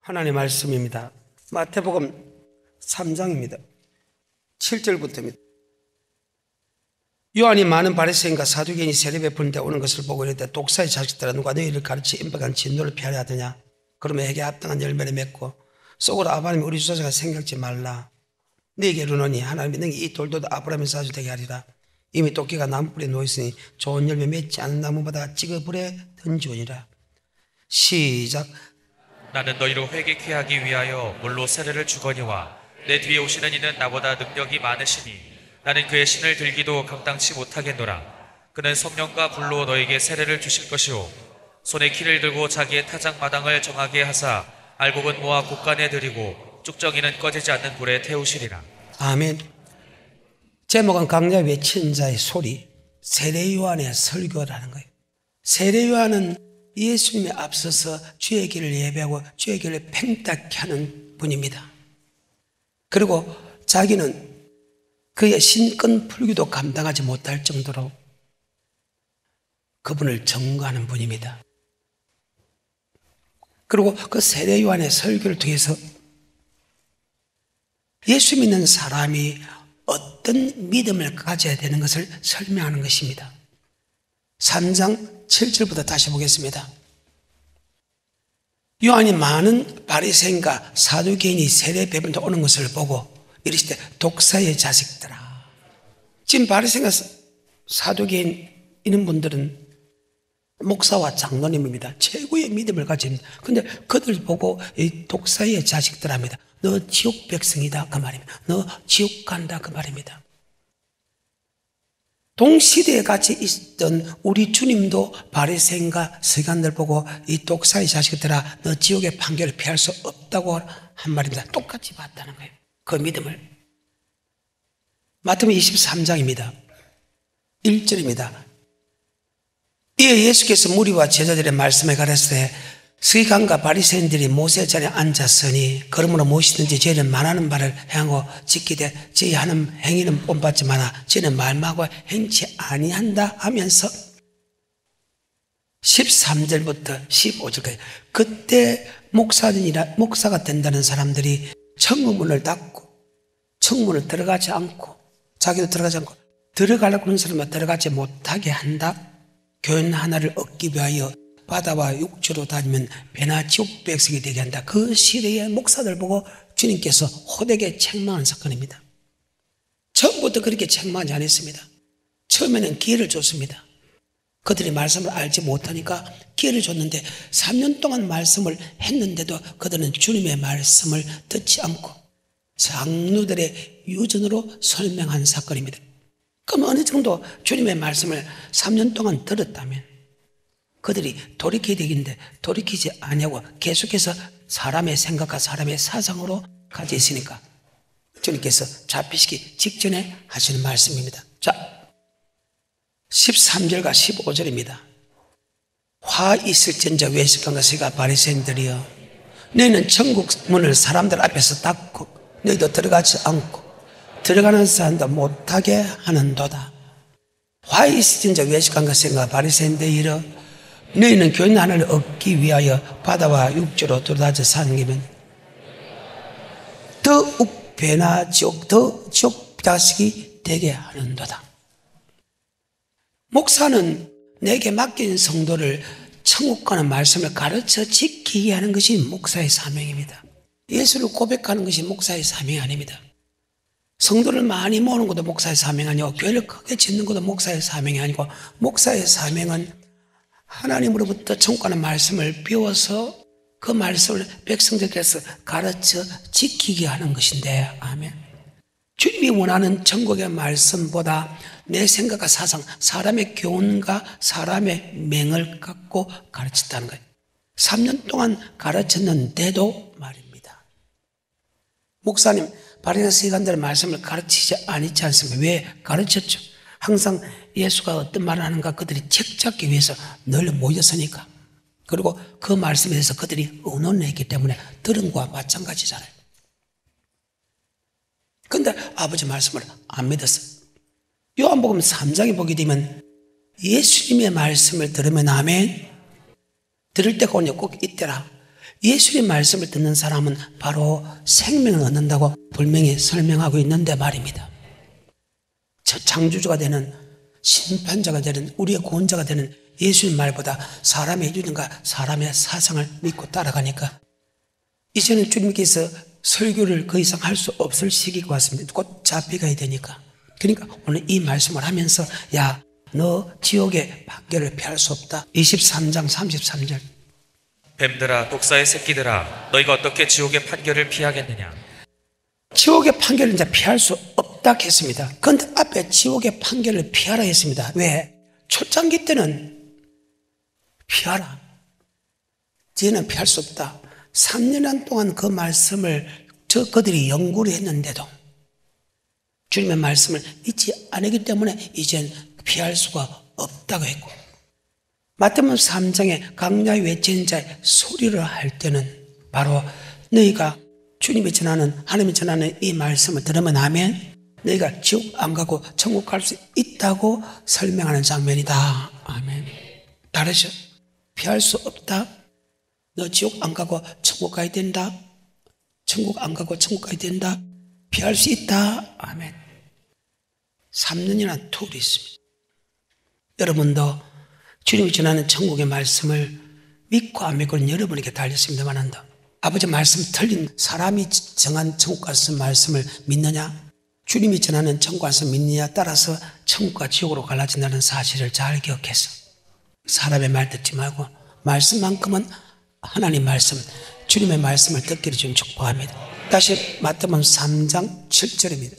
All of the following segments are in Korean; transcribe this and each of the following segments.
하나님의 말씀입니다. 마태복음 3장입니다. 7절부터입니다. 요한이 많은 바리새인과 사두개인이 세례 베푸는 데 오는 것을 보고 이르되 독사의 자식들아 누가 너희를 가르치 임박한 진노를 피하려 하더냐. 그러면 해게 합당한 열매를 맺고 속으로 아버님 우리 주소자가 생각지 말라. 너희에게 이르노니 하나님이 능히 이 돌도 아브라함의 사주 되게 하리라. 이미 도끼가 나무불에 놓였으니 좋은 열매 맺지 않은 나무보다 찌그 불에 던지오니라. 시작. 나는 너희를 회개케 하기 위하여 물로 세례를 주거니와 내 뒤에 오시는 이는 나보다 능력이 많으시니 나는 그의 신을 들기도 감당치 못하겠노라. 그는 성령과 불로 너에게 세례를 주실 것이요 손에 키를 들고 자기의 타작 마당을 정하게 하사 알곡은 모아 곳간에 들이고 쭉정이는 꺼지지 않는 불에 태우시리라. 아멘. 제목은 강야 외친 자의 소리, 세례 요한의 설교라는 거예요. 세례 요한은 예수님에 앞서서 주의 길을 예배하고 주의 길을 팽딱케 하는 분입니다. 그리고 자기는 그의 신권 풀기도 감당하지 못할 정도로 그분을 증거하는 분입니다. 그리고 그 세례 요한의 설교를 통해서 예수 믿는 사람이 어떤 믿음을 가져야 되는 것을 설명하는 것입니다. 3장 7절부터 다시 보겠습니다. 요한이 많은 바리새인과 사두개인이 세례 베푸는 데 오는 것을 보고 이르시되 독사의 자식들아. 지금 바리새인과 사두개인 이런 분들은 목사와 장로님입니다. 최고의 믿음을 가집니다. 그런데 그들 보고 이 독사의 자식들 합니다. 너 지옥 백성이다 그 말입니다. 너 지옥 간다 그 말입니다. 동시대에 같이 있던 우리 주님도 바리새인과 서기관들 보고 이 독사의 자식들아 너 지옥의 판결을 피할 수 없다고 한 말입니다. 똑같이 봤다는 거예요. 그 믿음을. 마태복음 23장입니다. 1절입니다. 이에 예수께서 무리와 제자들의 말씀에 가르치되 서기관과 바리새인들이 모세 자리에 앉았으니 그러므로 무엇이든지 저희는 말하는 바를 행하고 지키되 저희 하는 행위는 본받지마나 저희는 말하고 행치 아니한다 하면서 13절부터 15절까지 그때 목사가 된다는 사람들이 청문을 닫고 청문을 들어가지 않고 자기도 들어가지 않고 들어가려고 하는 사람은 들어가지 못하게 한다. 교훈 하나를 얻기 위하여 바다와 육지로 다니면 배나 지옥 백성이 되게 한다. 그 시대의 목사들 보고 주님께서 호되게 책망한 사건입니다. 처음부터 그렇게 책망하지 않았습니다. 처음에는 기회를 줬습니다. 그들이 말씀을 알지 못하니까 기회를 줬는데 3년 동안 말씀을 했는데도 그들은 주님의 말씀을 듣지 않고 장로들의 유전으로 설명한 사건입니다. 그럼 어느 정도 주님의 말씀을 3년 동안 들었다면 그들이 돌이켜야 되겠는데 돌이키지 아니하고 계속해서 사람의 생각과 사람의 사상으로 가져 있으니까 주님께서 잡히시기 직전에 하시는 말씀입니다. 자, 13절과 15절입니다. 화 있을진저 외식관과 서기관 바리새인들이여 너희는 천국 문을 사람들 앞에서 닫고 너희도 들어가지 않고 들어가는 사람도 못하게 하는도다. 화 있을진저 외식관과 서기관과 바리새인들이여 너희는 교훈 하나를 얻기 위하여 바다와 육지로 돌아다녀 사는 길은 더 배나 지옥 더 지옥 자식이 되게 하는도다. 목사는 내게 맡긴 성도를 천국 가는 말씀을 가르쳐 지키게 하는 것이 목사의 사명입니다. 예수를 고백하는 것이 목사의 사명이 아닙니다. 성도를 많이 모으는 것도 목사의 사명이 아니고 교회를 크게 짓는 것도 목사의 사명이 아니고 목사의 사명은 하나님으로부터 천국 가는 말씀을 배워서 그 말씀을 백성들께서 가르쳐 지키게 하는 것인데, 아멘. 주님이 원하는 천국의 말씀보다 내 생각과 사상, 사람의 교훈과 사람의 맹을 갖고 가르쳤다는 거예요. 3년 동안 가르쳤는데도 말입니다. 목사님, 바리새인 서기관들의 말씀을 가르치지 않습니다. 왜 가르쳤죠? 항상 예수가 어떤 말을 하는가 그들이 책 잡기 위해서 늘 모였으니까. 그리고 그 말씀에 대해서 그들이 의논을 했기 때문에 들은 거와 마찬가지잖아요. 그런데 아버지 말씀을 안 믿었어요. 요한복음 3장에 보게 되면 예수님의 말씀을 들으면 아멘. 들을 때가 오냐 꼭 있더라. 예수의 말씀을 듣는 사람은 바로 생명을 얻는다고 분명히 설명하고 있는데 말입니다. 창조주가 되는, 심판자가 되는, 우리의 구원자가 되는 예수의 말보다 사람의 유전과 사람의 사상을 믿고 따라가니까 이제는 주님께서 설교를 더 이상 할 수 없을 시기가 왔습니다. 곧 잡혀가야 되니까. 그러니까 오늘 이 말씀을 하면서 야, 너 지옥의 판결을 피할 수 없다. 23장 33절. 뱀들아, 독사의 새끼들아, 너희가 어떻게 지옥의 판결을 피하겠느냐? 지옥의 판결을 이제 피할 수 없다 했습니다. 그런데 앞에 지옥의 판결을 피하라 했습니다. 왜? 초창기 때는 피하라. 뒤에는 피할 수 없다. 3년 동안 그 말씀을 그들이 연구를 했는데도 주님의 말씀을 믿지 않기 때문에 이젠 피할 수가 없다고 했고, 마태복음 3장에 강야의 외치는 자의 소리를 할 때는 바로 너희가 주님이 전하는, 하나님이 전하는 이 말씀을 들으면 아멘, 너희가 지옥 안 가고 천국 갈 수 있다고 설명하는 장면이다. 아멘. 다르죠? 피할 수 없다. 너 지옥 안 가고 천국 가야 된다. 천국 안 가고 천국 가야 된다. 피할 수 있다. 아멘. 3년이나 툴이 있습니다. 여러분도 주님이 전하는 천국의 말씀을 믿고 안 믿고는 여러분에게 달렸습니다만, 아버지 말씀 틀린 사람이 정한 천국 가서 말씀을 믿느냐, 주님이 전하는 천국 가서 믿느냐 따라서 천국과 지옥으로 갈라진다는 사실을 잘 기억해서 사람의 말 듣지 말고 말씀만큼은 하나님 말씀, 주님의 말씀을 듣기를 좀 축복합니다. 다시 마태복음 3장 7절입니다.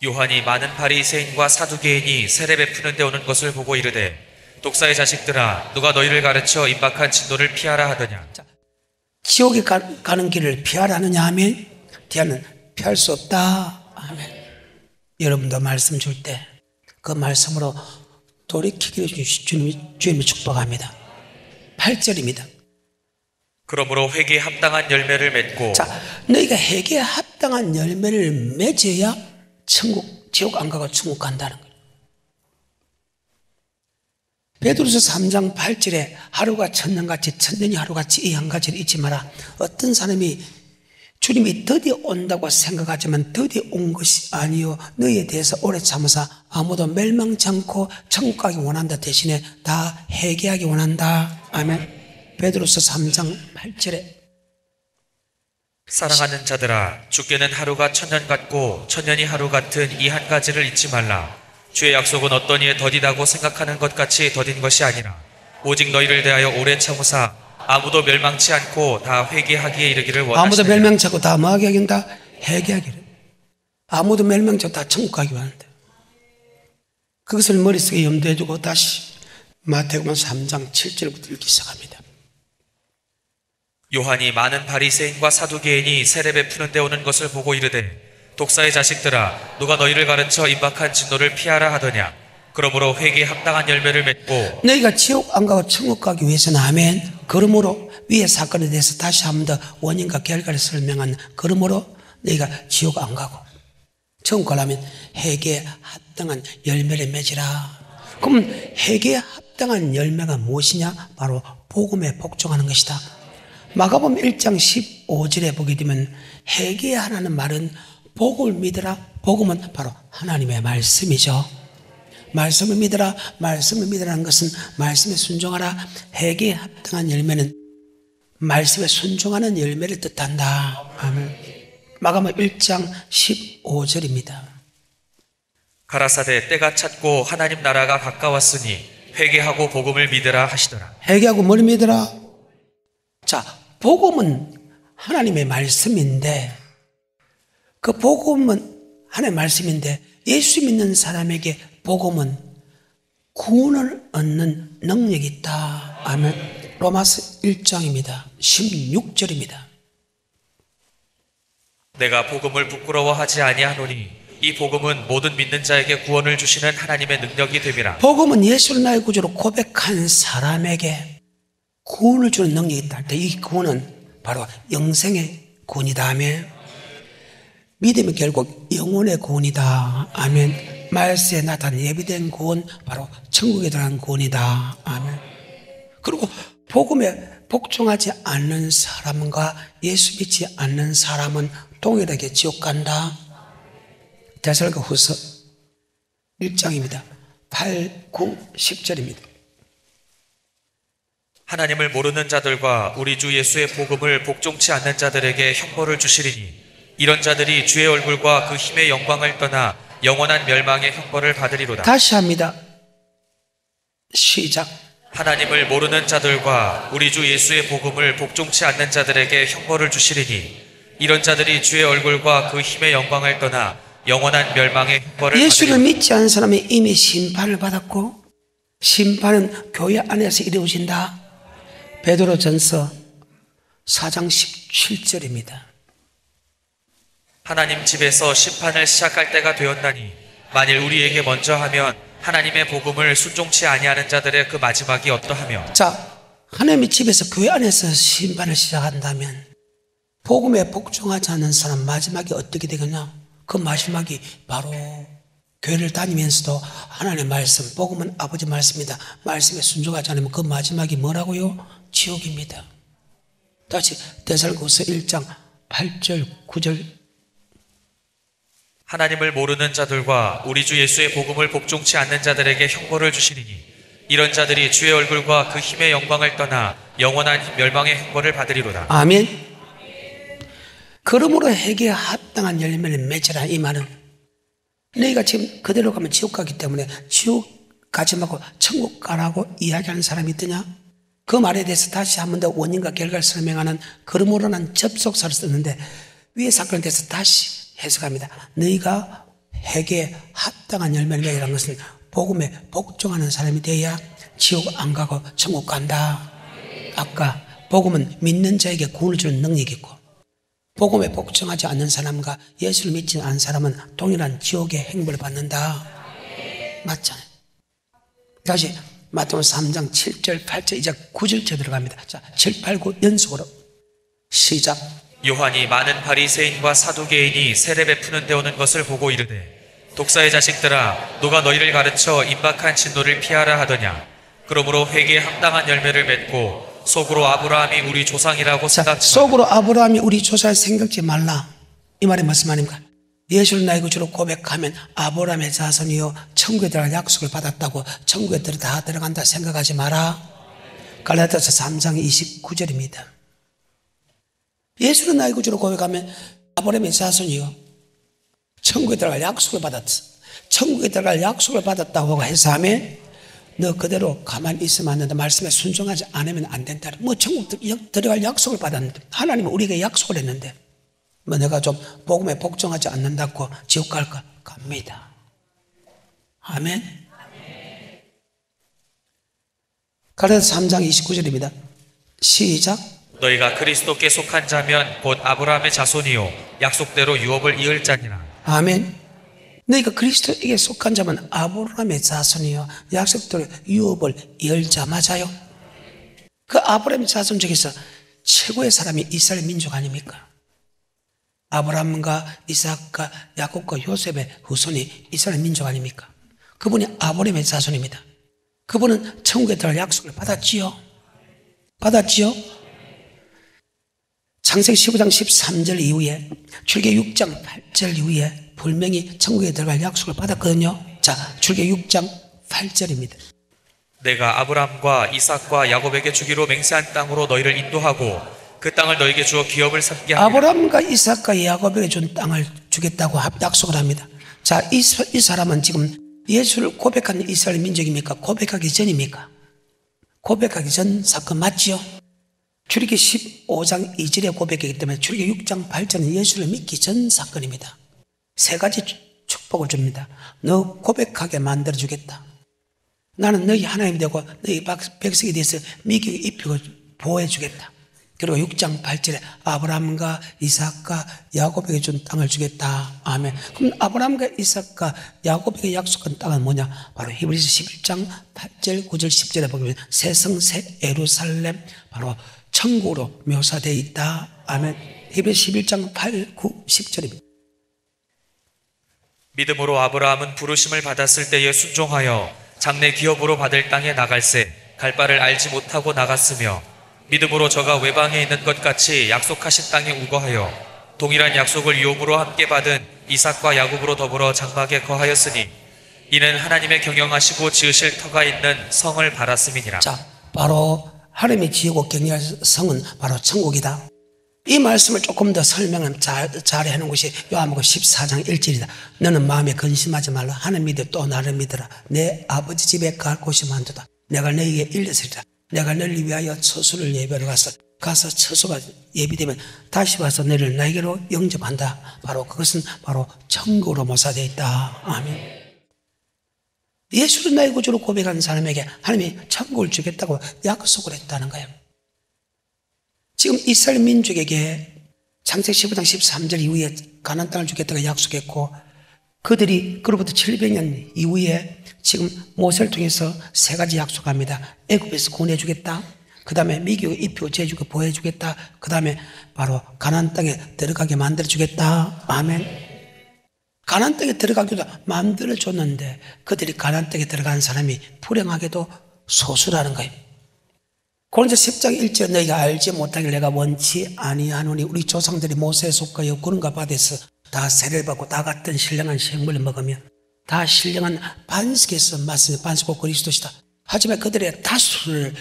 요한이 많은 바리새인과 사두개인이 세례 베푸는 데 오는 것을 보고 이르되, 독사의 자식들아, 누가 너희를 가르쳐 임박한 진노를 피하라 하더냐? 지옥에 가는 길을 피하라느냐 하면 뒤에는 피할 수 없다. 아멘. 여러분도 말씀 줄 때 그 말씀으로 돌이키기를 주님이 축복합니다. 8절입니다. 그러므로 회개에 합당한 열매를 맺고. 자, 너희가 회개에 합당한 열매를 맺어야 지옥 안 가고 천국 간다는 거예요. 베드로서 3장 8절에 하루가 천년같이 천년이 하루같이 이 한 가지를 잊지 마라. 어떤 사람이 주님이 드디어 온다고 생각하지만 드디어 온 것이 아니요 너희에 대해서 오래 참으사 아무도 멸망치 않고 천국 가기 원한다 대신에 다 회개하기 원한다. 아멘. 베드로서 3장 8절에 사랑하는 자들아, 주께는 하루가 천년 같고 천년이 하루 같은 이 한 가지를 잊지 말라. 주의 약속은 어떤 이에 더디다고 생각하는 것 같이 더딘 것이 아니라 오직 너희를 대하여 오래 참으사 아무도 멸망치 않고 다 회개하기에 이르기를 원하시느니라. 아무도 멸망치 않고 다 뭐하게 하긴다? 회개하기를. 아무도 멸망치 않고 다 천국 가기 원한다. 그것을 머릿속에 염두해 두고 다시 마태복음 3장 7절부터 읽기 시작합니다. 요한이 많은 바리새인과 사두개인이 세례 베푸는 데 오는 것을 보고 이르되, 독사의 자식들아, 누가 너희를 가르쳐 임박한 진노를 피하라 하더냐? 그러므로 회개에 합당한 열매를 맺고. 너희가 지옥 안 가고 천국 가기 위해서는 아멘. 그러므로 위의 사건에 대해서 다시 한 번 더 원인과 결과를 설명한, 그러므로 너희가 지옥 안 가고 천국 가려면 회개에 합당한 열매를 맺으라. 그럼 회개에 합당한 열매가 무엇이냐? 바로 복음에 복종하는 것이다. 마가복음 1장 15절에 보게 되면 회개하라는 말은 복음을 믿으라. 복음은 바로 하나님의 말씀이죠. 말씀을 믿으라. 말씀을 믿으라는 것은 말씀에 순종하라. 회개에 합당한 열매는 말씀에 순종하는 열매를 뜻한다. 아멘. 마가복음 1장 15절입니다. 가라사대 때가 찼고 하나님 나라가 가까웠으니 회개하고 복음을 믿으라 하시더라. 회개하고 뭘 믿으라? 자, 복음은 하나님의 말씀인데, 그 복음은 하나님의 말씀인데 예수 믿는 사람에게 복음은 구원을 얻는 능력이 있다. 아멘. 로마서 1장입니다. 16절입니다. 내가 복음을 부끄러워하지 아니하노니 이 복음은 모든 믿는 자에게 구원을 주시는 하나님의 능력이 됨이라. 복음은 예수를 나의 구주로 고백한 사람에게 구원을 주는 능력이 있다. 이 구원은 바로 영생의 구원이다. 아멘. 믿음이 결국 영혼의 구원이다. 아멘. 말세에 나타난 예비된 구원, 바로 천국에 들어간 구원이다. 아멘. 그리고 복음의 복종하지 않는 사람과 예수 믿지 않는 사람은 동일하게 지옥 간다. 데살로니가후서 1장입니다. 8, 9, 10절입니다. 하나님을 모르는 자들과 우리 주 예수의 복음을 복종치 않는 자들에게 형벌을 주시리니 이런 자들이 주의 얼굴과 그 힘의 영광을 떠나 영원한 멸망의 형벌을 받으리로다. 다시 합니다. 시작. 하나님을 모르는 자들과 우리 주 예수의 복음을 복종치 않는 자들에게 형벌을 주시리니 이런 자들이 주의 얼굴과 그 힘의 영광을 떠나 영원한 멸망의 형벌을 예수를 받으리로다. 믿지 않는 사람이 이미 심판을 받았고 심판은 교회 안에서 이루어진다. 베드로전서 4장 17절입니다. 하나님 집에서 심판을 시작할 때가 되었나니 만일 우리에게 먼저 하면 하나님의 복음을 순종치 아니하는 자들의 그 마지막이 어떠하며. 자, 하나님의 집에서 교회 안에서 심판을 시작한다면 복음에 복종하지 않는 사람 마지막이 어떻게 되겠냐? 그 마지막이 바로 교회를 다니면서도 하나님의 말씀, 복음은 아버지 말씀이다. 말씀에 순종하지 않으면 그 마지막이 뭐라고요? 지옥입니다. 다시 데살로니가후서 1장 8절 9절. 하나님을 모르는 자들과 우리 주 예수의 복음을 복종치 않는 자들에게 형벌을 주시리니 이런 자들이 주의 얼굴과 그 힘의 영광을 떠나 영원한 멸망의 형벌을 받으리로다. 아멘. 그러므로 회개에 합당한 열매를 맺으라. 이 말은 너희가 지금 그대로 가면 지옥 가기 때문에 지옥 가지 말고 천국 가라고 이야기하는 사람이 있더냐? 그 말에 대해서 다시 한 번 더 원인과 결과를 설명하는 그러므로는 접속사를 썼는데 위의 사건에 대해서 다시 해석합니다. 너희가 회개에 합당한 열매를 맺으라는 것은 복음에 복종하는 사람이 돼야 지옥 안 가고 천국 간다. 아까 복음은 믿는 자에게 구원을 주는 능력이 있고 복음에 복종하지 않는 사람과 예수를 믿지 않는 사람은 동일한 지옥의 행벌을 받는다. 맞잖아요. 다시 마태복음 3장 7절 8절 이제 9절째 들어갑니다. 자, 7, 8, 9 연속으로 시작. 요한이 많은 바리새인과 사두개인이 세례 베푸는 데 오는 것을 보고 이르되 독사의 자식들아 누가 너희를 가르쳐 임박한 진노를 피하라 하더냐. 그러므로 회개에 합당한 열매를 맺고 속으로 아브라함이 우리 조상이라고 자, 생각지 속으로 아브라함이 우리 조상을 생각지 말라. 이 말이 무슨 말입니까? 예수를 나의 구주로 고백하면 아브라함의 자손이요 천국에 들어갈 약속을 받았다고 천국에 다 들어간다 생각하지 마라. 갈라디아서 3장 29절입니다. 예수를 나의 구주로 고백하면 아브라함의 자손이요 천국에 들어갈 약속을 받았어. 천국에 들어갈 약속을 받았다고 해서 하면 너 그대로 가만히 있으면 안 된다. 말씀에 순종하지 않으면 안 된다. 뭐 천국 들어갈 약속을 받았는데 하나님은 우리에게 약속을 했는데 뭐 내가 좀 복음에 복종하지 않는다고 지옥 갈까? 갑니다. 아멘. 갈라디아서 3장 29절입니다. 시작. 너희가 그리스도께 속한 자면 곧 아브라함의 자손이요 약속대로 유업을 이을 자니라. 아멘. 너희가 그리스도에게 속한 자면 아브라함의 자손이요 약속대로 유업을 이을 자. 맞아요. 그 아브라함의 자손 중에서 최고의 사람이 이스라엘 민족 아닙니까? 아브라함과 이삭과 야곱과 요셉의 후손이 이스라엘 민족 아닙니까? 그분이 아브라함의 자손입니다. 그분은 천국에 들어갈 약속을 받았지요. 받았지요. 창세기 15장 13절 이후에 출애굽 6장 8절 이후에 분명히 천국에 들어갈 약속을 받았거든요. 자, 출애굽 6장 8절입니다. 내가 아브라함과 이삭과 야곱에게 주기로 맹세한 땅으로 너희를 인도하고 그 땅을 너희에게 주어 기업을 삼게 하리라. 아브라함과 이삭과 야곱에게 준 땅을 주겠다고 약속을 합니다. 자, 이 사람은 지금 예수를 고백한 이스라엘 민족입니까? 고백하기 전입니까? 고백하기 전 사건 맞지요? 출애굽 15장 2절에 고백했기 때문에 출애굽 6장 8절은 예수를 믿기 전 사건입니다. 세 가지 축복을 줍니다. 너 고백하게 만들어주겠다. 나는 너희 하나님이 되고 너희 백성에 대해서 미국에 입히고 보호해주겠다. 그리고 6장 8절에 아브라함과 이삭과 야곱에게 준 땅을 주겠다. 아멘. 그럼 아브라함과 이삭과 야곱에게 약속한 땅은 뭐냐? 바로 히브리서 11장 8절 9절 10절에 보면 새 성 새 예루살렘 바로 천국으로 묘사되어 있다. 아멘. 히브리서 11장 8, 9, 10절입니다. 믿음으로 아브라함은 부르심을 받았을 때에 순종하여 장래 기업으로 받을 땅에 나갈새 갈 바를 알지 못하고 나갔으며 믿음으로 저가 외방에 있는 것 같이 약속하신 땅에 우거하여 동일한 약속을 유업으로 함께 받은 이삭과 야곱으로 더불어 장막에 거하였으니 이는 하나님의 경영하시고 지으실 터가 있는 성을 바랐음이니라. 자, 바로 하나님이 지으고 경영할 성은 바로 천국이다. 이 말씀을 조금 더 설명을 잘 해놓은 것이 요한복음 14장 1절이다. 너는 마음에 근심하지 말라. 하나님 믿어 또 나를 믿어라. 내 아버지 집에 갈 곳이 많도다. 내가 너에게 일렀으리라. 내가 너를 위하여 처소를 예배하러 가서 처소가 예비되면 다시 와서 너를 나에게로 영접한다. 바로 그것은 바로 천국으로 모사되어 있다. 아멘. 예수를 나의 구주로 고백한 사람에게 하나님이 천국을 주겠다고 약속을 했다는 거예요. 지금 이스라엘 민족에게 창세기 15장 13절 이후에 가나안 땅을 주겠다고 약속했고, 그들이 그로부터 700년 이후에 지금 모세를 통해서 세 가지 약속합니다. 애굽에서 구원해주겠다. 그 다음에 미기고 입히고 재주고 보호해주겠다. 그 다음에 바로 가나안 땅에 들어가게 만들어주겠다. 아멘. 가나안 땅에 들어가기도 만들어줬는데 그들이 가나안 땅에 들어간 사람이 불행하게도 소수라는 거예요. 고린도서 10장 1절 너희가 알지 못하길 내가 원치 아니하노니 우리 조상들이 모세에 속하여 구름과 바다에서 다 세례를 받고 다 같은 신령한 생물을 먹으며 다 신령한 반석에서 마시는 반석고 그리스도시다. 하지만 그들의 다수를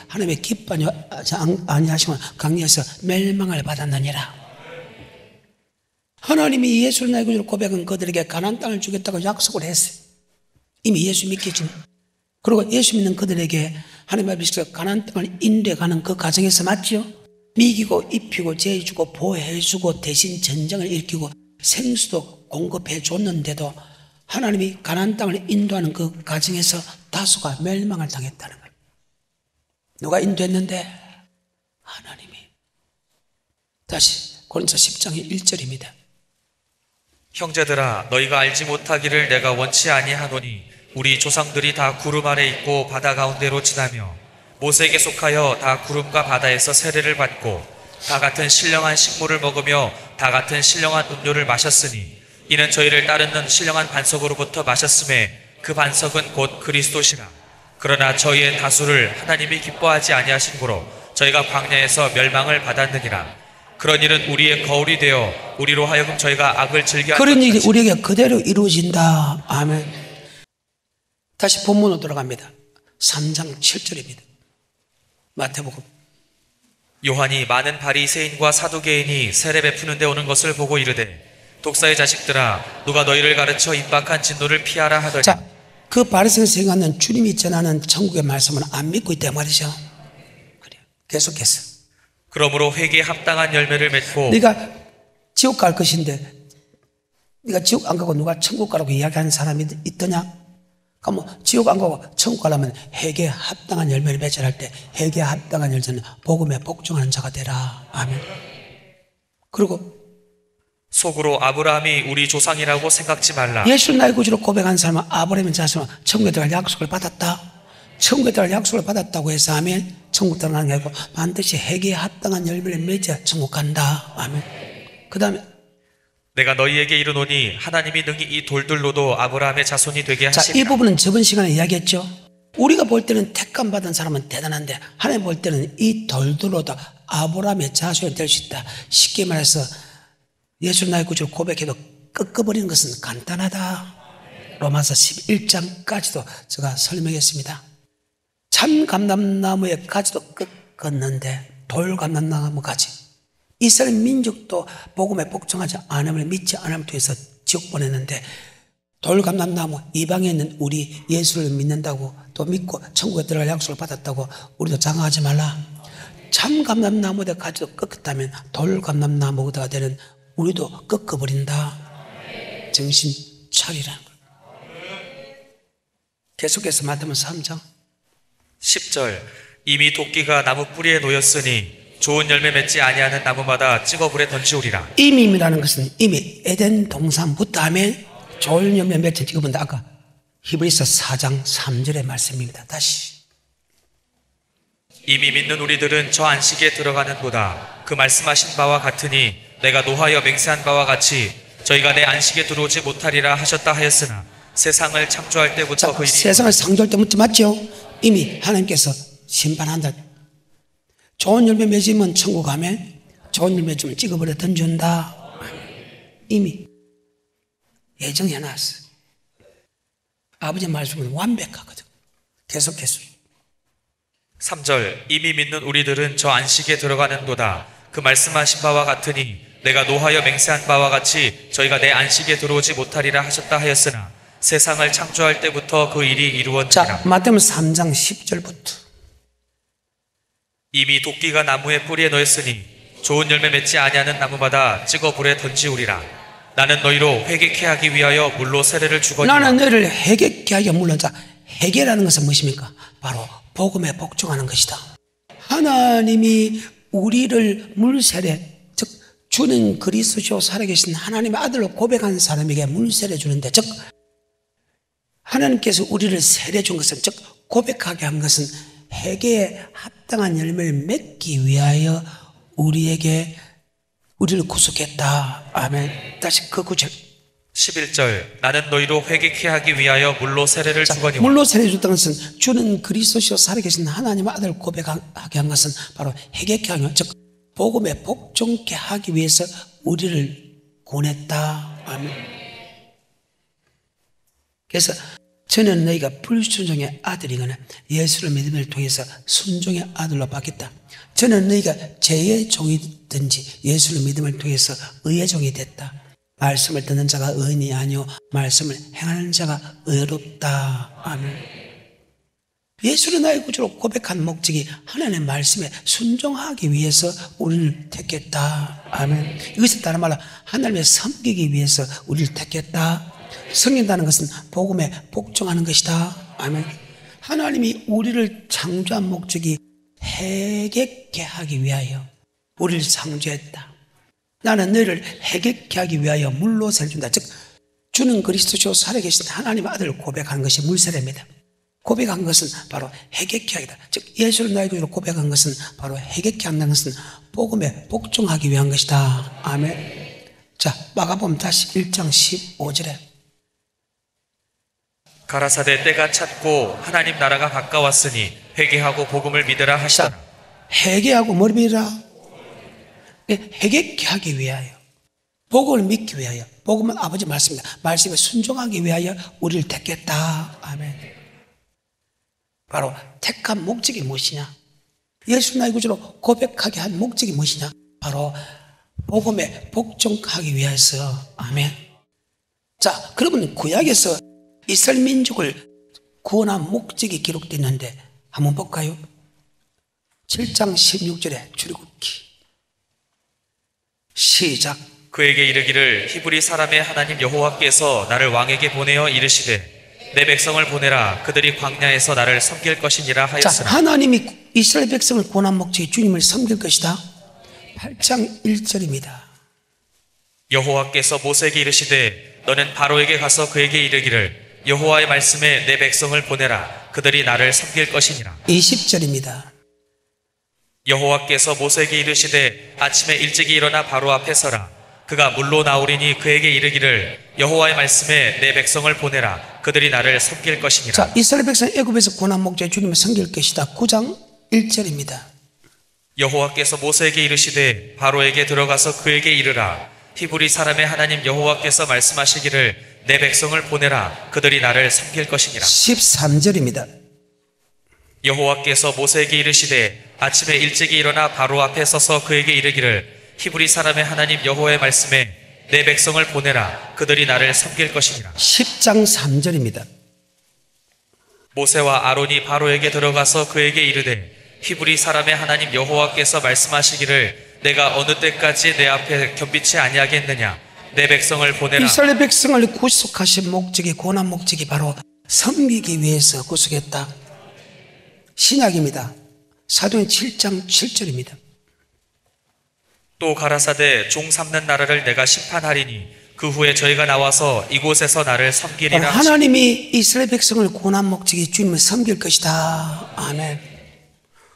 하나님의 기뻐하지 아니하시면 강리에서 멸망을 받았느니라. 하나님이 예수를 나의 구주로 고백한 그들에게 가나안 땅을 주겠다고 약속을 했어요. 이미 예수 믿기 전. 그리고 예수 믿는 그들에게 하나님 앞에서 가나안 땅을 인도해가는 그 과정에서 맞죠? 미기고 입히고 재주고 보호해주고 대신 전쟁을 일으키고 생수도 공급해 줬는데도 하나님이 가나안 땅을 인도하는 그 과정에서 다수가 멸망을 당했다는 거예요. 누가 인도했는데? 하나님이. 다시 고린도서 10장의 1절입니다. 형제들아 너희가 알지 못하기를 내가 원치 아니하노니 우리 조상들이 다 구름 아래 있고 바다 가운데로 지나며 모세에게 속하여 다 구름과 바다에서 세례를 받고 다 같은 신령한 식물을 먹으며 다 같은 신령한 음료를 마셨으니 이는 저희를 따르는 신령한 반석으로부터 마셨음에 그 반석은 곧 그리스도시라. 그러나 저희의 다수를 하나님이 기뻐하지 아니하신 고로 저희가 광야에서 멸망을 받았느니라. 그런 일은 우리의 거울이 되어 우리로 하여금 저희가 악을 즐겨 그런 일이 우리에게 그대로 이루어진다. 아멘. 다시 본문으로 돌아갑니다. 3장 7절입니다. 마태복음. 요한이 많은 바리새인과 사두개인이 세례 베푸는 데 오는 것을 보고 이르되 독사의 자식들아 누가 너희를 가르쳐 임박한 진노를 피하라 하더니. 자, 그 바리새인 생각하는 주님이 전하는 천국의 말씀은 안 믿고 있다 말이죠. 그래요. 계속해서. 그러므로 회개에 합당한 열매를 맺고. 네가 지옥 갈 것인데 네가 지옥 안 가고 누가 천국 가라고 이야기하는 사람이 있더냐? 그럼 지옥 안 가고 천국 가려면 회개에 합당한 열매를 맺어야 할 때 회개에 합당한 열매는 복음에 복종하는 자가 되라. 아멘. 그리고 속으로 아브라함이 우리 조상이라고 생각지 말라. 예수 나의 구주로 고백한 사람은 아브라함의 자손은 천국에 들어갈 약속을 받았다. 천국에 들어갈 약속을 받았다고 해서 아멘. 천국 들어가는 게 아니고 반드시 회개에 합당한 열매를 맺어야 천국 간다. 아멘. 그 다음에 내가 너희에게 이르노니 하나님이 능히 이 돌들로도 아브라함의 자손이 되게 하시리라. 자, 이 부분은 저번 시간에 이야기했죠. 우리가 볼 때는 택감 받은 사람은 대단한데 하나님 볼 때는 이 돌들로도 아브라함의 자손이 될 수 있다. 쉽게 말해서 예수 나의 구주를 고백해도 꺾어버리는 것은 간단하다. 로마서 11장까지도 제가 설명했습니다. 참 감람나무의 가지도 꺾었는데 돌 감람나무 가지. 이스라엘 민족도 복음에 복종하지 않음을 믿지 않음을 통해서 지옥 보냈는데 돌 감람나무 이방에 있는 우리 예수를 믿는다고 또 믿고 천국에 들어갈 약속을 받았다고 우리도 장하지 말라. 참 감람나무의 가지도 꺾었다면 돌 감람나무가 되는 우리도 꺾어버린다. 정신 차리라는 거예요. 계속해서 마태복음 3장 10절 이미 도끼가 나무 뿌리에 놓였으니 좋은 열매 맺지 아니하는 나무마다 찍어 불에 던지우리라. 이미라는 것은 이미 에덴 동산부터 하면 좋은 열매 맺지 찍어본다. 아까 히브리서 4장 3절의 말씀입니다. 다시 이미 믿는 우리들은 저 안식에 들어가는 보다 그 말씀하신 바와 같으니 내가 노하여 맹세한 바와 같이 저희가 내 안식에 들어오지 못하리라 하셨다 하였으나 세상을 창조할 때부터 그 일이 세상을 창조할 때부터 맞죠? 이미 하나님께서 심판한다. 좋은 열매 맺으면 천국 가면, 좋은 열매 맺으면 찍어버려 던준다. 이미 예정해놨어. 아버지 말씀은 완벽하거든. 계속해서 3절 이미 믿는 우리들은 저 안식에 들어가는도다. 그 말씀하신 바와 같으니 내가 노하여 맹세한 바와 같이 저희가 내 안식에 들어오지 못하리라 하셨다 하였으나 세상을 창조할 때부터 그 일이 이루어지니라. 자, 마태복음 3장 10절부터 이미 도끼가 나무의 뿌리에 놓였으니 좋은 열매 맺지 아니하는 나무마다 찍어 불에 던지우리라. 나는 너희로 회개케 하기 위하여 물로 세례를 주거니와. 나는 너희를 회개케 하기 물론 자, 회개라는 것은 무엇입니까? 바로 복음에 복종하는 것이다. 하나님이 우리를 물세례, 즉 주는 그리스도시요 살아계신 하나님의 아들로 고백한 사람에게 물세례 주는데, 즉 하나님께서 우리를 세례 준 것은, 즉 고백하게 한 것은 회개에 합당한 열매를 맺기 위하여 우리를 구속했다. 아멘. 다시 그 구절 11절 나는 너희로 회개케 하기 위하여 물로 세례를 주거니와. 물로 세례 줬다는 것은 주는 그리스도시요 살아계신 하나님의 아들을 고백하게 한 것은 바로 회개케 하기, 즉 복음에 복종케 하기 위해서 우리를 구원했다. 아멘. 그래서 저는 너희가 불순종의 아들이거나 예수를 믿음을 통해서 순종의 아들로 바뀌었다. 저는 너희가 죄의 종이든지 예수를 믿음을 통해서 의의 종이 됐다. 말씀을 듣는 자가 의인이 아니요 말씀을 행하는 자가 의롭다. 아멘. 예수를 나의 구주로 고백한 목적이 하나님의 말씀에 순종하기 위해서 우리를 택했다. 아멘. 이것은 다른 말로 하나님의 섬기기 위해서 우리를 택했다. 섬긴다는 것은 복음에 복종하는 것이다. 아멘. 하나님이 우리를 창조한 목적이 회개케 하기 위하여 우리를 창조했다. 나는 너희를 회개케 하기 위하여 물로 세례 준다. 즉 주는 그리스도시요 살아계신 하나님의 아들을 고백하는 것이 물세례입니다. 고백한 것은 바로 회개케 하기다. 즉 예수를 나의 구주로 고백한 것은 바로 회개케 한다는 것은 복음에 복종하기 위한 것이다. 아멘. 자, 마가복음 다시 1장 15절에 가라사대 때가 찼고 하나님 나라가 가까웠으니 회개하고 복음을 믿으라 하시더라. 자, 회개하고 뭘 믿으라? 회개케 하기 위하여, 복음을 믿기 위하여, 복음은 아버지 말씀입니다. 말씀에 순종하기 위하여 우리를 택했다. 아멘. 바로 택한 목적이 무엇이냐? 예수 나의 구주로 고백하게 한 목적이 무엇이냐? 바로 복음에 복종하기 위해서. 아멘. 자, 그러면 구약에서 이스라엘 민족을 구원한 목적이 기록되어 있는데 한번 볼까요? 7장 16절에 출애굽기 시작. 그에게 이르기를 히브리 사람의 하나님 여호와께서 나를 왕에게 보내어 이르시되 내 백성을 보내라. 그들이 광야에서 나를 섬길 것이니라 자, 하였으나. 하나님이 이스라엘 백성을 구원한 목적이 주님을 섬길 것이다. 8장 1절입니다. 여호와께서 모세에게 이르시되 너는 바로에게 가서 그에게 이르기를 여호와의 말씀에 내 백성을 보내라. 그들이 나를 섬길 것이니라. 20절입니다. 여호와께서 모세에게 이르시되 아침에 일찍이 일어나 바로 앞에 서라. 그가 물로 나오리니 그에게 이르기를 여호와의 말씀에 내 백성을 보내라. 그들이 나를 섬길 것이니라. 자, 이스라엘 백성 애굽에서 구원한 목적이 주님을 섬길 것이다. 9장 1절입니다. 여호와께서 모세에게 이르시되 바로에게 들어가서 그에게 이르라. 히브리 사람의 하나님 여호와께서 말씀하시기를 내 백성을 보내라. 그들이 나를 섬길 것이니라. 13절입니다. 여호와께서 모세에게 이르시되 아침에 일찍이 일어나 바로 앞에 서서 그에게 이르기를 히브리 사람의 하나님 여호와의 말씀에 내 백성을 보내라. 그들이 나를 섬길 것이니라. 10장 3절입니다. 모세와 아론이 바로에게 들어가서 그에게 이르되 히브리 사람의 하나님 여호와께서 말씀하시기를 내가 어느 때까지 내 앞에 겸비치 아니하겠느냐. 내 백성을 보내라. 이스라엘 백성을 구속하신 목적이, 구원한 목적이 바로 섬기기 위해서 구속했다. 신약입니다. 사도행 7장 7절입니다. 또 가라사대 종 삼는 나라를 내가 심판하리니 그 후에 저희가 나와서 이곳에서 나를 섬기리라. 하나님이 이스라엘 백성을 구원한 목적이 주님을 섬길 것이다. 아멘.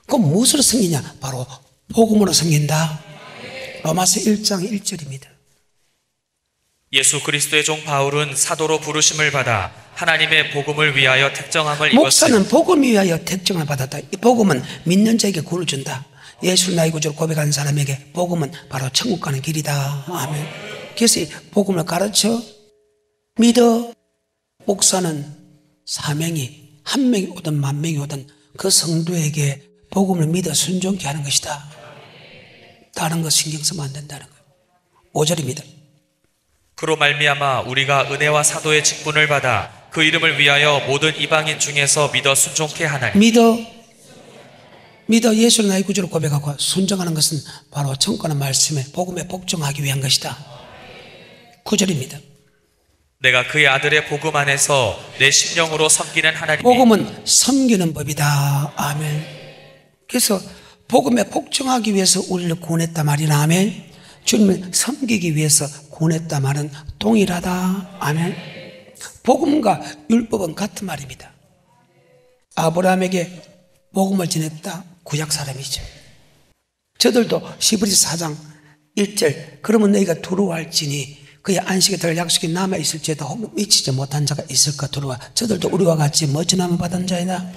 그럼 무엇으로 섬기냐? 바로 복음으로 섬긴다. 로마서 1장 1절입니다. 예수 그리스도의 종 바울은 사도로 부르심을 받아 하나님의 복음을 위하여 택정함을 입었으니 목사는 복음 위하여 택정을 받았다. 이 복음은 믿는 자에게 구원을 준다. 예수를 나의 구주로 고백하는 사람에게 복음은 바로 천국 가는 길이다. 아멘. 그래서 이 복음을 가르쳐 믿어. 목사는 사명이 한 명이 오든 만 명이 오든 그 성도에게 복음을 믿어 순종케 하는 것이다. 다른 거 신경 쓰면 안 된다는 거예요. 5절입니다. 그로 말미암아 우리가 은혜와 사도의 직분을 받아 그 이름을 위하여 모든 이방인 중에서 믿어 순종케 하나니 믿어 예수를 나의 구주로 고백하고 순종하는 것은 바로 천국하는 말씀에 복음에 복종하기 위한 것이다. 9절입니다. 내가 그의 아들의 복음 안에서 내 심령으로 섬기는 하나님이 복음은 섬기는 법이다. 아멘. 그래서 복음에 복종하기 위해서 우리를 구원했다 말이나 아멘. 주님을 섬기기 위해서 구원했다 말은 동일하다. 아멘. 복음과 율법은 같은 말입니다. 아브라함에게 복음을 전했다. 구약 사람이죠. 저들도 시브리서 4장 1절 그러면 너희가 두려워할지니 그의 안식에 들어갈 약속이 남아있을지에도 혹 미치지 못한 자가 있을까 두려워. 저들도 우리와 같이 멋진함을 받은 자이다.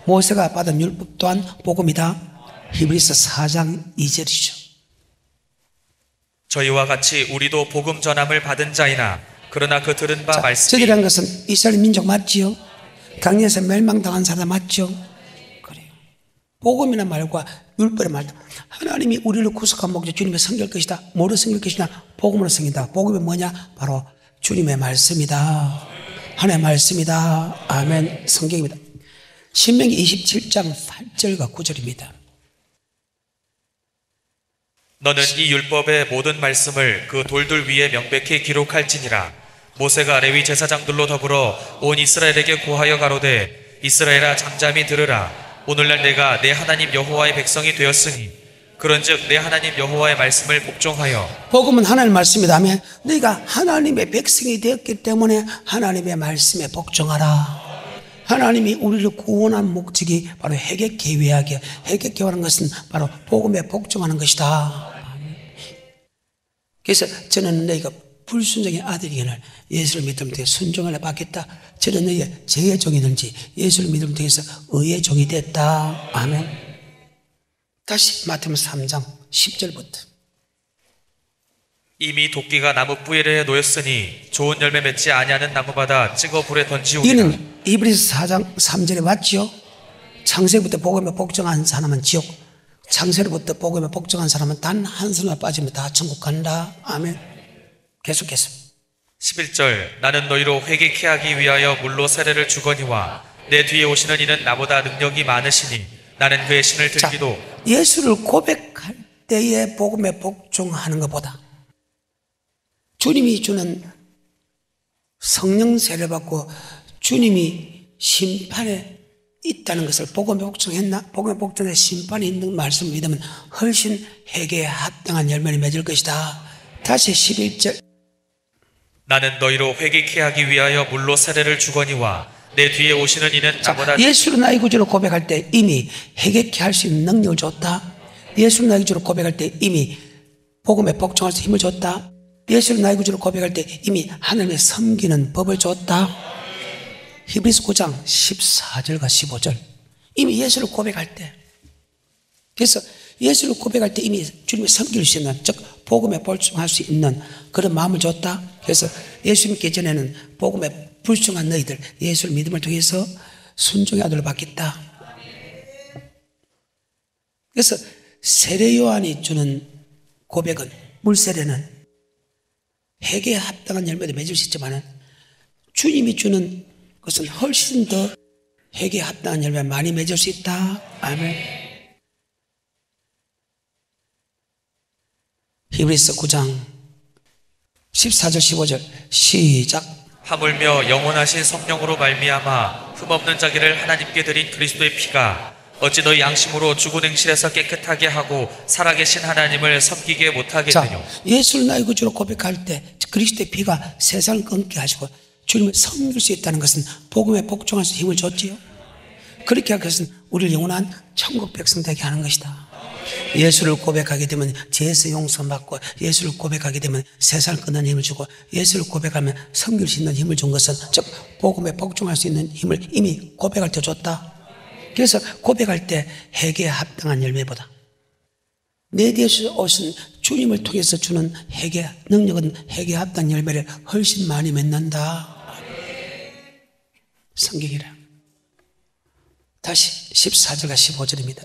모세가 받은 율법 또한 복음이다. 히브리서 4장 2절이죠. 저희와 같이 우리도 복음 전함을 받은 자이나 그러나 그 들은 바 말씀이 저들이라는 것은 이스라엘 민족 맞지요? 강에서 멸망당한 사람 맞죠? 그래요. 복음이란 말과 율법의 말, 하나님이 우리를 구속한 목적 주님의 섬길 것이다. 뭐로 섬길 것이냐? 복음으로 섬긴다. 복음이 뭐냐? 바로 주님의 말씀이다. 하나님의 말씀이다. 아멘. 성경입니다. 신명기 27장 8절과 9절입니다. 너는 이 율법의 모든 말씀을 그 돌들 위에 명백히 기록할지니라. 모세가 레위 제사장들로 더불어 온 이스라엘에게 고하여 가로되 이스라엘아 잠잠히 들으라. 오늘날 내가 내 하나님 여호와의 백성이 되었으니 그런즉 내 하나님 여호와의 말씀을 복종하여 복음은 하나님의 말씀이다. 아멘. 너희가 하나님의 백성이 되었기 때문에 하나님의 말씀에 복종하라. 하나님이 우리를 구원한 목적이 바로 회개케 하는 것은 바로 복음에 복종하는 것이다. 그래서 저는 너희가 불순종의 아들이거늘 예수를 믿음을 통해 순종을 받겠다. 저는 너희의 죄의 종이든지 예수를 믿음을 통해서 의의 종이 됐다. 아멘. 다시 마태복음 3장 10절부터 이미 도끼가 나무 뿌리에 놓였으니 좋은 열매 맺지 아니하는 나무마다 찍어 불에 던지오리라. 이는 이브리서 4장 3절에 맞지요. 창세부터 복음에 복종한 사람은 지옥, 창세로부터 복음에 복종한 사람은 단 한 사람만 빠지면 다 천국 간다. 아멘. 계속해서 11절 나는 너희로 회개케 하기 위하여 물로 세례를 주거니와 내 뒤에 오시는 이는 나보다 능력이 많으시니 나는 그의 신을 들기도. 예수를 고백할 때에 복음에 복종하는 것보다 주님이 주는 성령 세례를 받고 주님이 심판에 있다는 것을 복음에 복종했나? 복음에 복종해 심판이 있는 말씀을 믿으면 훨씬 회개에 합당한 열매를 맺을 것이다. 다시 11절 나는 너희로 회개케 하기 위하여 물로 세례를 주거니와 내 뒤에 오시는 이는 나보다. 예수를 나의 구주로 고백할 때 이미 회개케 할 수 있는 능력을 줬다. 예수를 나의 구주로 고백할 때 이미 복음에 복종할 수 힘을 줬다. 예수를 나의 구주로 고백할 때 이미 하나님의 섬기는 법을 줬다. 히브리서 9장 14절과 15절 이미 예수를 고백할 때, 그래서 예수를 고백할 때 이미 주님의 섬길 수 있는, 즉 복음에 복종할 수 있는 그런 마음을 줬다. 그래서 예수 믿기 전에는 복음에 불순종한 너희들 예수를 믿음을 통해서 순종의 아들을 받겠다. 그래서 세례 요한이 주는 고백은, 물세례는 회개에 합당한 열매도 맺을 수 있지만 주님이 주는 것은 훨씬 더 회개에 합당한 열매 많이 맺을 수 있다. 아멘. 히브리서 9장 14절 15절 시작. 하물며 영원하신 성령으로 말미암아 흠없는 자기를 하나님께 드린 그리스도의 피가 어찌 너희 양심으로 죽은 행실에서 깨끗하게 하고 살아계신 하나님을 섬기게 못하겠느냐. 자, 예수를 나의 구주로 고백할 때 그리스도의 피가 세상을 끊게 하시고 주님을 섬길 수 있다는 것은 복음에 복종할 수 힘을 줬지요. 그렇게 할 것은 우리를 영원한 천국 백성 되게 하는 것이다. 예수를 고백하게 되면 죄에서 용서받고, 예수를 고백하게 되면 세상을 끊는 힘을 주고, 예수를 고백하면 섬길 수 있는 힘을 준 것은, 즉 복음에 복종할 수 있는 힘을 이미 고백할 때 줬다. 그래서 고백할 때 회개에 합당한 열매보다 내 뒤에 오신 주님을 통해서 주는 회개 능력은 회개에 합당한 열매를 훨씬 많이 맺는다. 성경이라. 다시 14절과 15절입니다.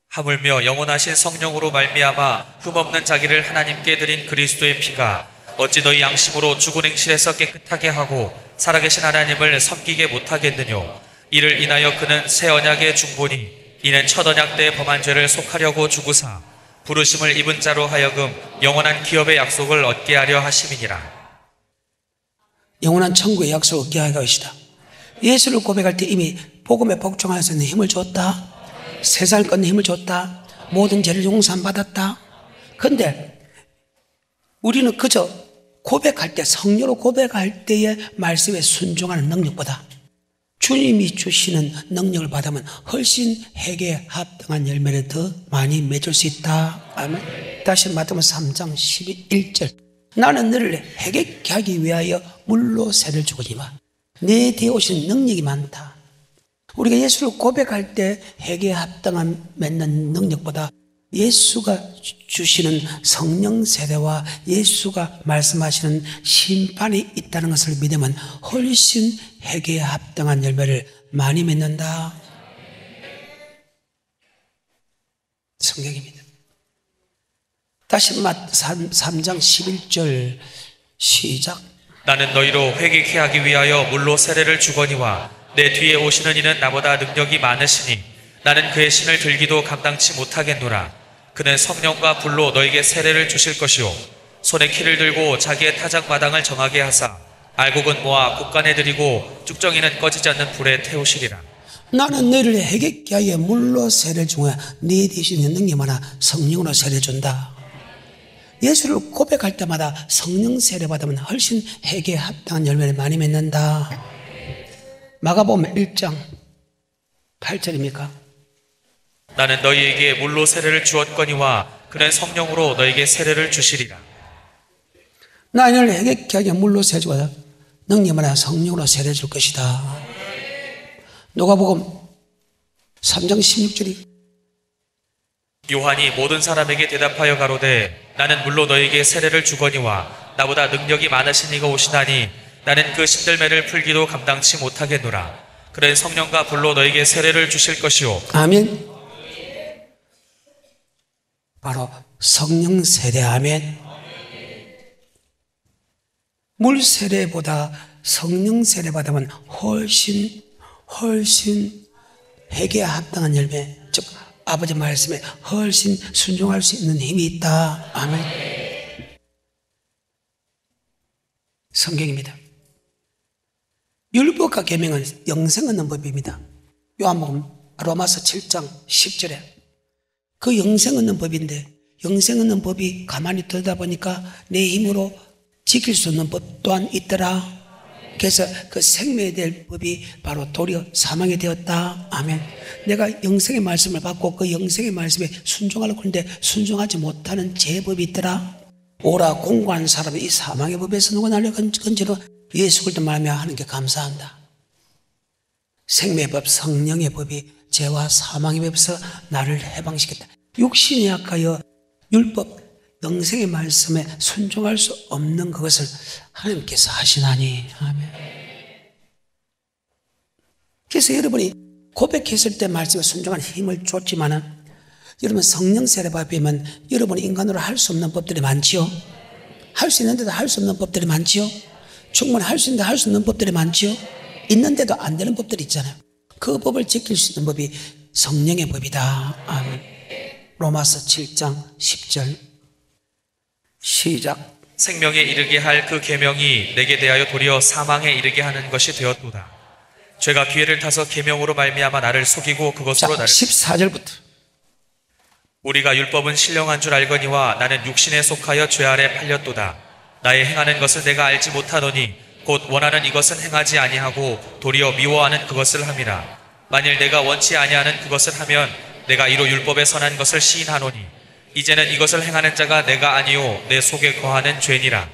하물며 영원하신 성령으로 말미암아 흠없는 자기를 하나님께 드린 그리스도의 피가 어찌 너희 양심으로 죽은 행실에서 깨끗하게 하고 살아계신 하나님을 섬기게 못하겠느뇨. 이를 인하여 그는 새 언약의 중보니 이는 첫 언약 때 범한 죄를 속하려고 죽으사 부르심을 입은 자로 하여금 영원한 기업의 약속을 얻게 하려 하심이니라. 영원한 천국의 약속을 얻게 하려 하시다. 예수를 고백할 때 이미 복음에 복종할 수 있는 힘을 줬다. 세상을 끊는 힘을 줬다. 모든 죄를 용서받았다. 그런데 우리는 그저 고백할 때, 성령으로 고백할 때의 말씀에 순종하는 능력보다 주님이 주시는 능력을 받으면 훨씬 회개에 합당한 열매를 더 많이 맺을 수 있다. 아멘. 다시 마태복음 3장 11절. 나는 너를 회개케 하기 위하여 물로 세를 주거니와 내 뒤에 오신 능력이 많다. 우리가 예수를 고백할 때 회개에 합당한 맺는 능력보다 예수가 주시는 성령 세례와 예수가 말씀하시는 심판이 있다는 것을 믿으면 훨씬 회개에 합당한 열매를 많이 맺는다. 성경입니다. 다시 3장 11절 시작. 나는 너희로 회개케 하기 위하여 물로 세례를 주거니와 내 뒤에 오시는 이는 나보다 능력이 많으시니 나는 그의 신을 들기도 감당치 못하겠노라. 그는 성령과 불로 너에게 세례를 주실 것이요 손에 키를 들고 자기의 타작 마당을 정하게 하사 알곡은 모아 곡간에 들이고 쭉정이는 꺼지지 않는 불에 태우시리라. 나는 너희를 회개케 하여 물로 세례를 주고 네 대신에 능력 많아 성령으로 세례 준다. 예수를 고백할 때마다 성령 세례 받으면 훨씬 회개에 합당한 열매를 많이 맺는다. 마가복음 1장 8절입니까? 나는 너희에게 물로 세례를 주었거니와 그는 성령으로 너에게 세례를 주시리라. 나를 회개케 하여 물로 세례 주고 능력 많아 성령으로 세례 줄 것이다. 누가복음 3장 16절이 요한이 모든 사람에게 대답하여 가로되 나는 물로 너에게 세례를 주거니와 나보다 능력이 많으신 이가 오시나니 나는 그 신들매를 풀기도 감당치 못하겠노라. 그는 성령과 불로 너에게 세례를 주실 것이요. 아멘. 바로 성령 세례. 아멘. 물 세례보다 성령 세례 받으면 훨씬 회개에 합당한 열매, 즉 아버지 말씀에 훨씬 순종할 수 있는 힘이 있다. 아멘. 성경입니다. 율법과 계명은 영생 얻는 법입니다. 요한복음 로마서 7장 10절에 그 영생 얻는 법인데, 영생 얻는 법이 가만히 들다 보니까 내 힘으로 지킬 수 없는 법 또한 있더라. 그래서 그 생명에 대한 법이 바로 도리어 사망이 되었다. 아멘. 내가 영생의 말씀을 받고 그 영생의 말씀에 순종하려고 하는데 순종하지 못하는 죄법이 있더라. 오라 공고한 사람이 이 사망의 법에서 누가 나를 건지로 예수 그리스도 말하며 하는 게 감사한다. 생명의 법, 성령의 법이 죄와 사망의 법에서 나를 해방시켰다. 육신이 약하여 율법, 영생의 말씀에 순종할 수 없는 그것을 하나님께서 하시나니. 아멘. 그래서 여러분이 고백했을 때 말씀에 순종하는 힘을 줬지만은 여러분 성령 세례 받으면 여러분이 인간으로 할 수 없는 법들이 많지요. 할 수 있는데도 할 수 없는 법들이 많지요. 충분히 할 수 있는데 할 수 없는 법들이 많지요. 있는데도 안 되는 법들이 있잖아요. 그 법을 지킬 수 있는 법이 성령의 법이다. 아멘. 로마서 7장 10절 시작. 생명에 이르게 할 그 계명이 내게 대하여 도리어 사망에 이르게 하는 것이 되었도다. 죄가 기회를 타서 계명으로 말미암아 나를 속이고 그것으로 나를 14절부터 우리가 율법은 신령한 줄 알거니와 나는 육신에 속하여 죄 아래 팔렸도다. 나의 행하는 것을 내가 알지 못하노니 곧 원하는 이것은 행하지 아니하고 도리어 미워하는 그것을 함이라. 만일 내가 원치 아니하는 그것을 하면 내가 이로 율법에 선한 것을 시인하노니 이제는 이것을 행하는 자가 내가 아니요 내 속에 거하는 죄니라.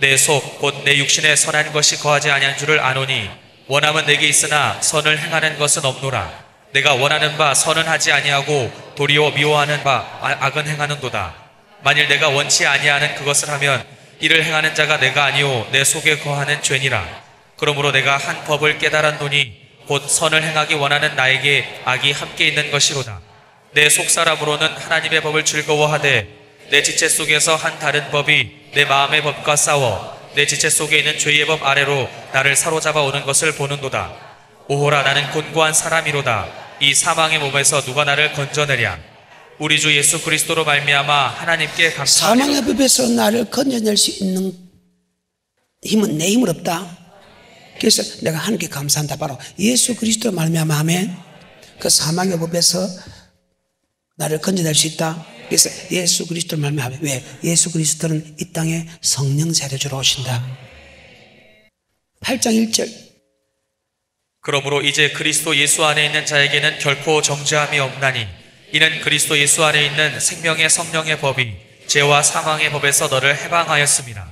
내 속 곧 내 육신에 선한 것이 거하지 아니한 줄을 아노니 원함은 내게 있으나 선을 행하는 것은 없노라. 내가 원하는 바 선은 하지 아니하고 도리어 미워하는 바 악은 행하는도다. 만일 내가 원치 아니하는 그것을 하면 이를 행하는 자가 내가 아니요 내 속에 거하는 죄니라. 그러므로 내가 한 법을 깨달았노니 곧 선을 행하기 원하는 나에게 악이 함께 있는 것이로다. 내 속사람으로는 하나님의 법을 즐거워하되 내 지체 속에서 한 다른 법이 내 마음의 법과 싸워 내 지체 속에 있는 죄의 법 아래로 나를 사로잡아 오는 것을 보는도다. 오호라 나는 곤고한 사람이로다. 이 사망의 몸에서 누가 나를 건져내랴. 우리 주 예수 그리스도로 말미암아 하나님께 감사하며 사망의 법에서 나를 건져낼 수 있는 힘은 내 힘은 없다. 그래서 내가 하나님께 감사한다. 바로 예수 그리스도로 말미암아 아멘. 그 사망의 법에서 나를 건져낼 수 있다. 그래서 예수 그리스도로 말미암아. 왜? 예수 그리스도는 이 땅에 성령 세례 주러 오신다. 8장 1절. 그러므로 이제 그리스도 예수 안에 있는 자에게는 결코 정죄함이 없나니 이는 그리스도 예수 안에 있는 생명의 성령의 법이 죄와 사망의 법에서 너를 해방하였습니다.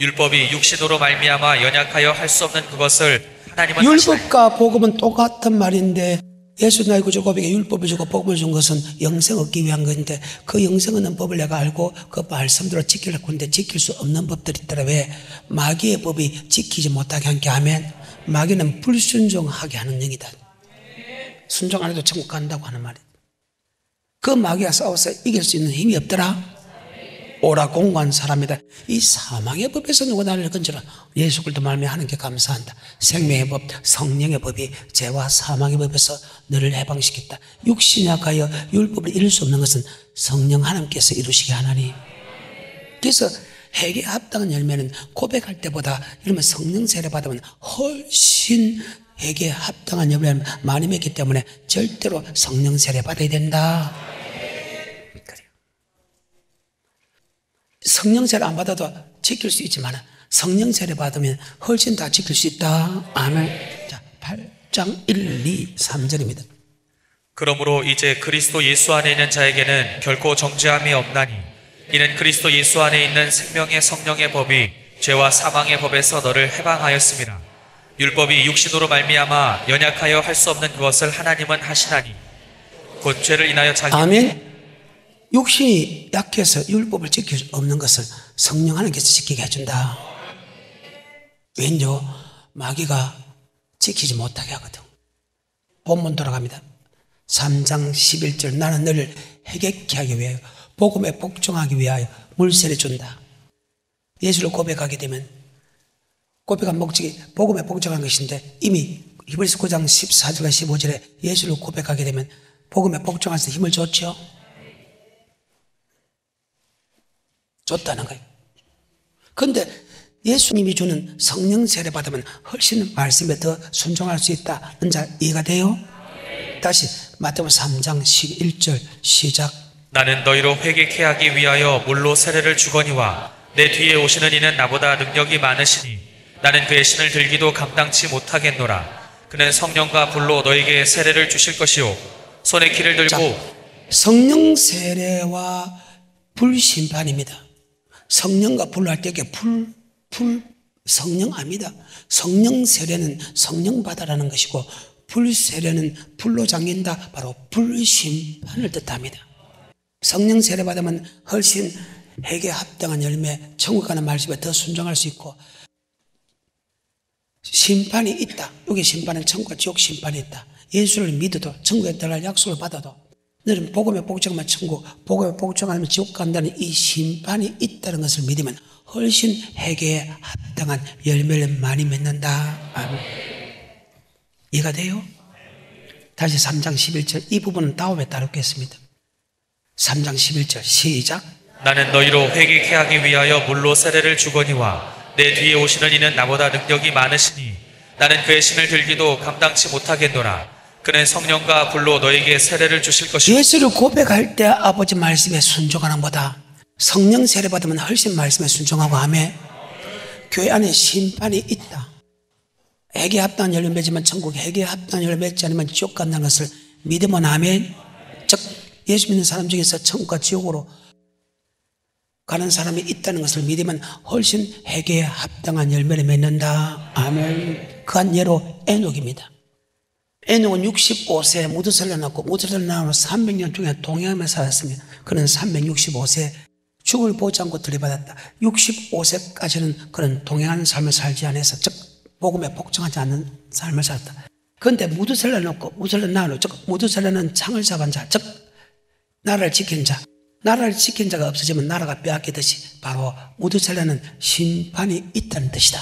율법이 육신으로 말미암아 연약하여 할 수 없는 그것을 하나님은 율법과 복음은 똑같은 말인데 예수 나의 구주 고백에 율법을 주고 복음을 준 것은 영생 얻기 위한 것인데 그 영생 얻는 법을 내가 알고 그 말씀대로 지키려고 하는데 지킬 수 없는 법들이 있더라. 왜? 마귀의 법이 지키지 못하게 한 게 하면 마귀는 불순종하게 하는 영이다. 순종 안 해도 천국 간다고 하는 말이야. 그 마귀와 싸워서 이길 수 있는 힘이 없더라. 오라 공고한 사람이다. 이 사망의 법에서 누가 나를 건져라. 예수 그리스도 말미암아 하나님께 감사한다. 생명의 법, 성령의 법이 죄와 사망의 법에서 너를 해방시켰다. 육신이 약하여 율법을 이룰 수 없는 것은 성령 하나님께서 이루시게 하나니. 그래서 회개에 합당한 열매는 고백할 때보다 이러면 성령 세례 받으면 훨씬 회개에 합당한 열매를 많이 맺기 때문에 절대로 성령 세례 받아야 된다. 성령 세례 안 받아도 지킬 수 있지만 성령 세례 받으면 훨씬 다 지킬 수 있다. 아멘. 자, 8장 1, 2, 3절입니다. 그러므로 이제 그리스도 예수 안에 있는 자에게는 결코 정죄함이 없나니 이는 그리스도 예수 안에 있는 생명의 성령의 법이 죄와 사망의 법에서 너를 해방하였습니다. 율법이 육신으로 말미암아 연약하여 할 수 없는 그것을 하나님은 하시나니 곧 죄를 인하여 자기 아멘. 육신이 약해서 율법을 지킬 수 없는 것을 성령 하나님께서 지키게 해준다. 왠죠? 마귀가 지키지 못하게 하거든. 본문 돌아갑니다. 3장 11절 나는 너를 해결케 하기 위하여 복음에 복종하기 위하여 물세를 준다. 예수를 고백하게 되면 고백한 목적이 복음에 복종한 것인데 이미 히브리서 9장 14절과 15절에 예수를 고백하게 되면 복음에 복종할 때 힘을 줬죠. 줬다는 거예요. 그런데 예수님이 주는 성령 세례 받으면 훨씬 말씀에 더 순종할 수 있다는 자 이해가 돼요? 다시 마태복음 3장 11절 시작. 나는 너희로 회개케 하기 위하여 물로 세례를 주거니와 내 뒤에 오시는 이는 나보다 능력이 많으시니 나는 그의 신을 들기도 감당치 못하겠노라. 그는 성령과 불로 너에게 세례를 주실 것이요 손에 키를 들고. 자, 성령 세례와 불심판입니다. 성령과 불로 할 때 이게 성령 아닙니다. 성령 세례는 성령 받아라는 것이고 불 세례는 불로 잠긴다. 바로 불심판을 뜻합니다. 성령 세례 받으면 훨씬 회개에 합당한 열매, 천국 가는 말씀에 더 순종할 수 있고 심판이 있다. 여기 심판은 천국과 지옥 심판이 있다. 예수를 믿어도 천국에 들어갈 약속을 받아도 너는 복음에 복종하면 천국, 복음에 복종하면 지옥 간다는 이 심판이 있다는 것을 믿으면 훨씬 회개에 합당한 열매를 많이 맺는다. 아멘. 이해가 돼요? 다시 3장 11절 이 부분은 다음에 다루겠습니다. 3장 11절 시작. 나는 너희로 회개케 하기 위하여 물로 세례를 주거니와 내 뒤에 오시는 이는 나보다 능력이 많으시니 나는 그의 신을 들기도 감당치 못하겠노라. 그는 성령과 불로 너에게 세례를 주실 것이고. 예수를 고백할 때 아버지 말씀에 순종하는 보다 성령 세례 받으면 훨씬 말씀에 순종하고 하며 교회 안에 심판이 있다. 회개에 합당한 열매 맺으면 천국, 회개에 합당한 열매 맺지 않으면 지옥 간다는 것을 믿으면 아멘. 즉 예수 믿는 사람 중에서 천국과 지옥으로 가는 사람이 있다는 것을 믿으면 훨씬 회개에 합당한 열매를 맺는다. 아멘. 그한 예로 에녹입니다. 에녹은 65세에 무드셀라 낳고 무드셀라 낳은 300년 중에 동행하며 살았습니다. 그는 365세 죽을 보지 않고 들이받았다. 65세까지는 그는 동행하는 삶을 살지 않아서, 즉 복음에 복종하지 않는 삶을 살았다. 그런데 무드셀라 낳고 무드셀라 낳은, 즉 무드셀라는 창을 잡은 자, 즉 나라를 지킨 자. 나라를 지킨 자가 없어지면 나라가 빼앗기듯이 바로 무드셀라는 심판이 있다는 뜻이다.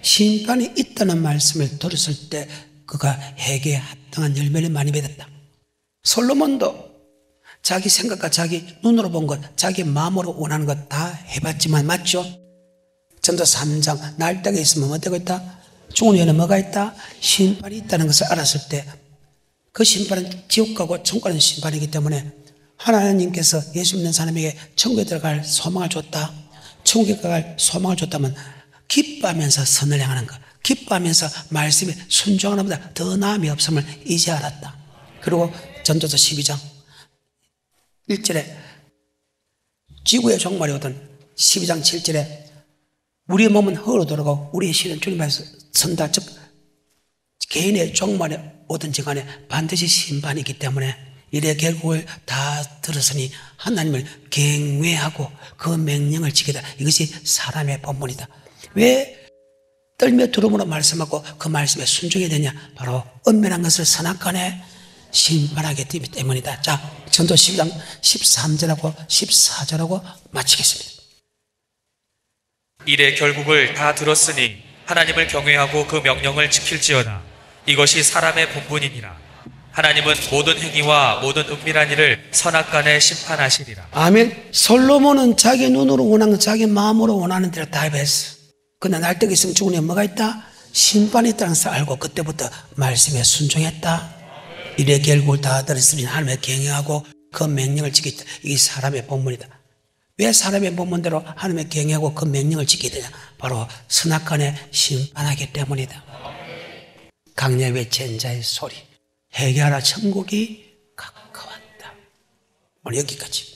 심판이 있다는 말씀을 들었을 때 그가 회개에 합당한 열매를 많이 맺었다. 솔로몬도 자기 생각과 자기 눈으로 본 것, 자기 마음으로 원하는 것 다 해봤지만, 맞죠? 전도 3장 날딱에 있으면 뭐 되고 있다? 죽은 후에는 뭐가 있다? 심판이 있다는 것을 알았을 때 그 심판은 지옥 가고 천국 가는 심판이기 때문에 하나님께서 예수 믿는 사람에게 천국에 들어갈 소망을 줬다. 천국에 들어갈 소망을 줬다면 기뻐하면서 선을 향하는 것, 기뻐하면서 말씀에 순종하는 것보다 더 나음이 없음을 이제 알았다. 그리고 전도서 12장 1절에 지구의 종말이 오던 12장 7절에 우리의 몸은 흙으로 돌아가고 우리의 신은 주님 앞에서 선다. 즉 개인의 종말이 오든지 간에 반드시 심판이기 때문에 이래 결국을 다 들었으니 하나님을 경외하고 그 명령을 지키다. 이것이 사람의 본분이다. 왜 떨며 두려움으로 말씀하고 그 말씀에 순종해야 되냐? 바로 은밀한 것을 선악간에 심판하기 때문이다. 자, 전도 12장 13절하고 14절하고 마치겠습니다. 이래 결국을 다 들었으니 하나님을 경외하고 그 명령을 지킬지어다. 이것이 사람의 본분이니라. 하나님은 모든 행위와 모든 은밀한 일을 선악간에 심판하시리라. 아멘. 솔로몬은 자기 눈으로 원하는 것, 자기 마음으로 원하는 대로 다 해봤어. 그러나 날때가 있으면 죽은 후에 뭐가 있다? 심판이 있다는 것을 알고 그때부터 말씀에 순종했다. 이래 결국을 다 들었으니 하나님을 경외하고 그 명령을 지키다. 이게 사람의 본분이다. 왜 사람의 본분대로 하나님의 경외하고 그 명령을 지켜야 되냐? 바로 선악간에 심판하기 때문이다. 강야 외친 자의 소리, 회개하라 천국이 가까웠다. 오늘 여기까지.